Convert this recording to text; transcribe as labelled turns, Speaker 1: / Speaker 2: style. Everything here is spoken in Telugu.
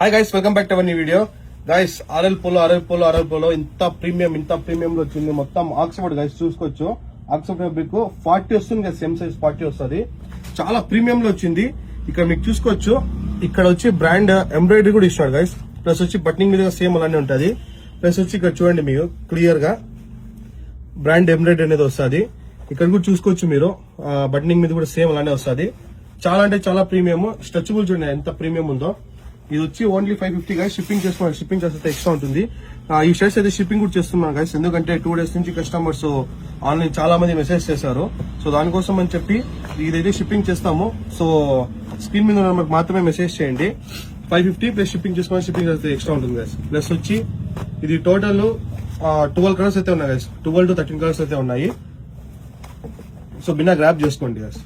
Speaker 1: Hi guys, welcome back to our new video. Guys, RL polo ఇంత ప్రీమియం లో వచ్చింది. మొత్తం ఆక్స్ఫర్డ్ గైస్ చూసుకోవచ్చు. ఆక్స్ఫర్డ్ ఫ్యాబ్రిక్ 40 వస్తుంది కదా, సేమ్ సైజ్ 40 వస్తుంది. చాలా ప్రీమియం లో వచ్చింది. ఇక్కడ మీకు చూసుకోవచ్చు, ఇక్కడ వచ్చి బ్రాండ్ ఎంబ్రాయిడరీ కూడా ఇచ్చినాడు గైస్. ప్లస్ వచ్చి బటనింగ్ మీద సేమ్ అలానే ఉంటది. ప్లస్ వచ్చి ఇక్కడ చూడండి, మీకు క్లియర్ గా బ్రాండ్ ఎంబ్రాయిడరీ అనేది వస్తుంది. ఇక్కడ కూడా చూసుకోవచ్చు మీరు, బటనింగ్ మీద కూడా సేమ్ అలానే వస్తుంది. చాలా అంటే చాలా ప్రీమియం. స్ట్రెచబుల్ చూడండి ఎంత ప్రీమియం ఉందో. ఇది వచ్చి ఓన్లీ 550 గైస్. షిప్పింగ్ చేసుకోవాలి, షిప్పింగ్ చేస్తే ఎక్స్ట్రా ఉంటుంది. ఈ షర్ట్స్ అయితే షిప్పింగ్ కూడా చేస్తున్నాను గైస్, ఎందుకంటే 2 days నుంచి కస్టమర్స్ ఆన్లైన్ చాలా మంది మెసేజ్ చేశారు. సో దానికోసం అని చెప్పి ఇదైతే షిప్పింగ్ చేస్తాము. సో స్క్రీన్ మీద నెంబర్కి మాత్రమే మెసేజ్ చేయండి. 550 ప్లస్ షిప్పింగ్ చేసుకోవాలి, షిప్పింగ్ చేస్తే ఎక్స్ట్రా ఉంటుంది గైస్. ప్లస్ వచ్చి ఇది టోటల్ 12 కలర్స్ అయితే ఉన్నాయి గైస్. 12 to 13 కలర్స్ అయితే ఉన్నాయి. సో బిన్నా గ్రాప్ చేసుకోండి గైస్.